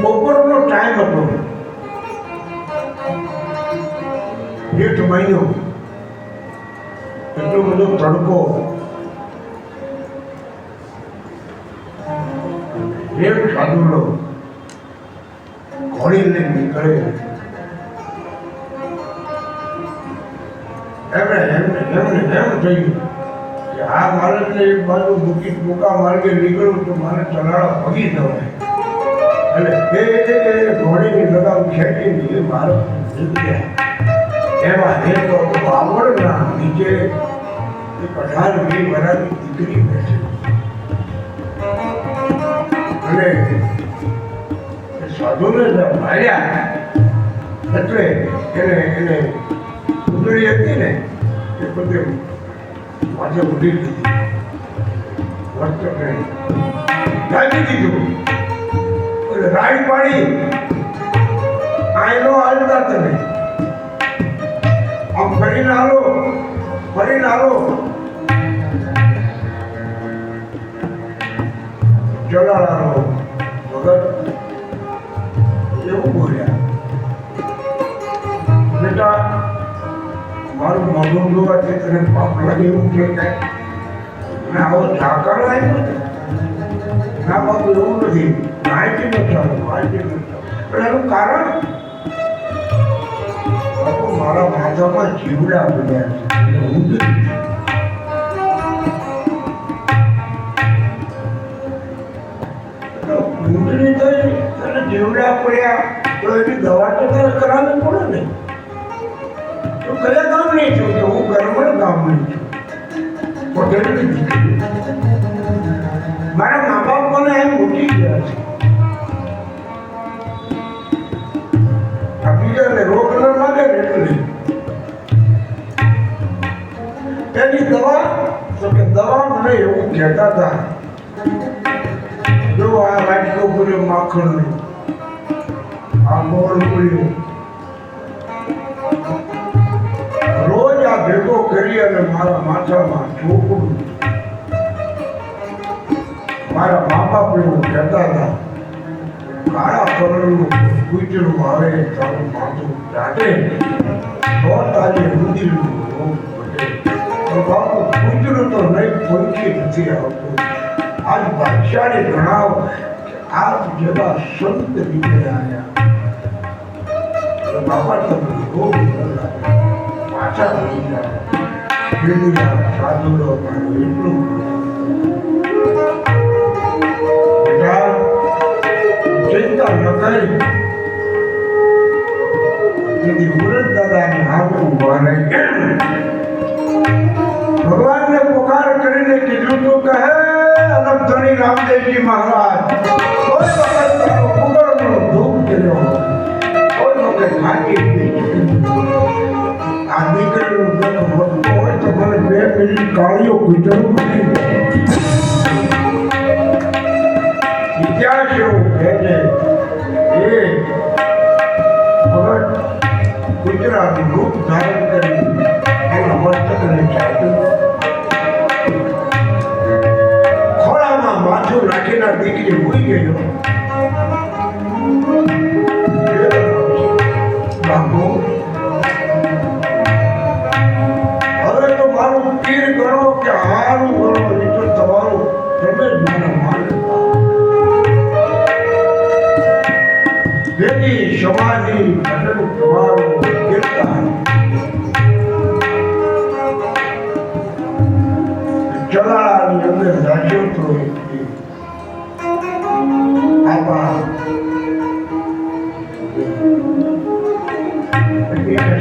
બપોરનો ટાઈમ હતો, જેઠ મહિનો, એટલો બધો તડકો. એક સાધુલો ઘોડી લઈને નીકળે. એમને એમ થયું કે આ માણસને એક બાજુ મૂકી ટૂંકા માર્ગે નીકળવું તો મારે ચલાડા ભગી જવાય. એટલે એ ઘોડીની લગામ ખેંચીને એ માણસ નીકળ્યા. એમાં એક બાવળના નીચે એક 18-20 વર્ષની દીકરી બેઠી. અને સાધુને માર્યા એટલે એને ઉતરી હતી ને એ બધે માથે ઉડી દીધી, વસ્ત્ર નાખી દીધું. એટલે રાઈ પાડી આયનો હાલતા તમે આમ ફરીને હાલો. ચલાળાનો ભગત એવું બોલ્યા, બેટા મારું મગું જોવાથી તને પાપ લાગે એવું છે કે મેં આવો ઝાકળ આવ્યો ના બાપુ એવું નથી. માહિતી નથી પણ એનું કારણ બાપુ મારા માથામાં જીવડા પડ્યા છે. ઊંઘની થઈ તને જીવડા પડ્યા તો એની દવા તો તને કરાવવી પડે ને. તો કયા ગામની છું? તો હું ગરમણ ગામની છું, પટેલની દીકરી. મારા મા બાપ મને એમ ઉઠી ગયા છે. આ બીજાને રોગ ન લાગે ને એટલે એની દવા તો કે દવા મને એવું કહેતા હતા, જો આ વાટકો પૂર્યો માખણનો, આ મોળ પૂર્યો, રોજ આ ભેગો કરી અને મારા માથામાં ચોપડું. મારા મા બાપ એવું કહેતા હતા, કાળા કલરનું કૂતરું આવે તારું માથું ચાટે તો તારી રુધિરનું રોગ વધે. તો બાપુ કૂતરું તો નહીં પહોંચી નથી આવતું. આજ ભાગ્યશાળી ગણાવ આપ જેવા સંત નીકળ્યા આવ્યા. બાપા તમે રોગ પાછા થઈ ગયા. સાધુલો મારું એટલું બેટા ચિંતા ન કરી. તેથી વૃદ્ધ દાદાની હાથ ઉભા રહી ભગવાનને પુકાર કરીને કીધું તું કે હે અનંતની રામદેવજી મહારાજ, કોઈ વખત તારો કુંવરનો ધૂપ કર્યો, કોઈ વખત હાથી આ દીકરીનું દુઃખ વધતું હોય તો મને 2 મિનિટ કાળીઓ કૂતરું બની ઇતિહાસ એવું કહે છે એ ભગત કૂતરાનું રૂપ ધારણ કરી એના મસ્તકને ચાટ્યું. માથું નાખીને દીકરી હોઈ ગયો. બાપુ હવે તો મારું પીર ગણો કે હારું ગણો, નહીં તો તમારું તમે જ મારા માલિક. જેથી સમાધિ તમારું કીર્તન ચલાળાની અંદર રાખ્યો તો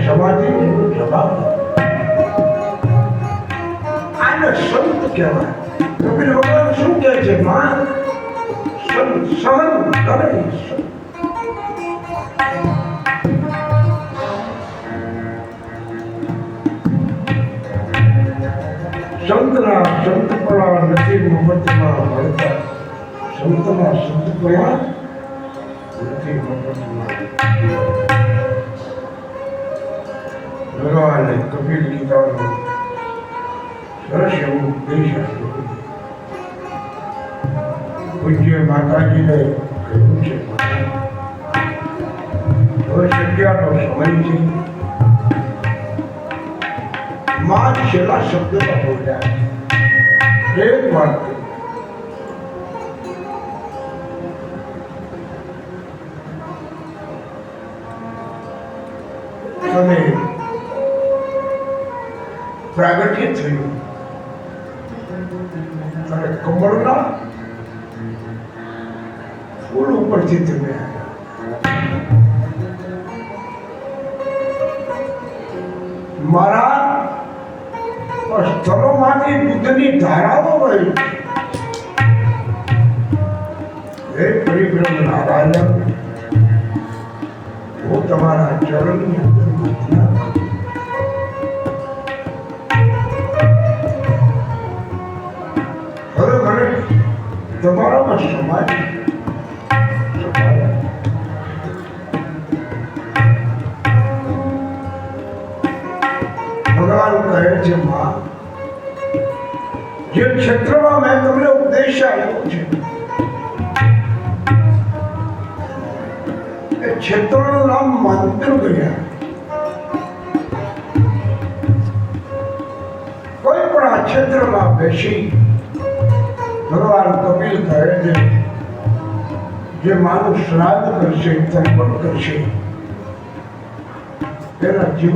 સમાધિ જવાબ આને સંત કહેવાય. કપિલ ભગવાન શું કહે છે? માં સહન કરે. સંતના સંતપણા નથી મફતમાં મળતા. સંતના સંતપણા નથી મફતમાં. ભગવાને કપિલ ગીતાનું સરસ એવું ઉપદેશ આપ્યો. પૂજ્ય માતાજીને કહ્યું છે, હવે સત્યાનો સમય છે. માં છેલ્લા શબ્દમાં બોલ્યા એક વાત કહી. તમે પ્રાગટ્ય થયું અને કમળના ફૂલ ઉપરથી તમે મારા સ્થળોમાંથી દૂધની ધારાઓ વહી. હે પરિબ્રહ્મ નારાયણ, હું તમારા ચરણની અંદર પ્રાર્થના કરું. હવે મને તમારામાં સમાજ ભગવાન કહે છે, માં જે ક્ષેત્રમાં મેં તમને ઉપદેશ આપ્યો છે એ ક્ષેત્રનું નામ મંત્ર ગયા. કોઈ પણ આ ક્ષેત્રમાં બેસી ભગવાન કપિલ કહે છે જે માનું શ્રાદ્ધ કરશે તર્પણ કરશે તેના જીવન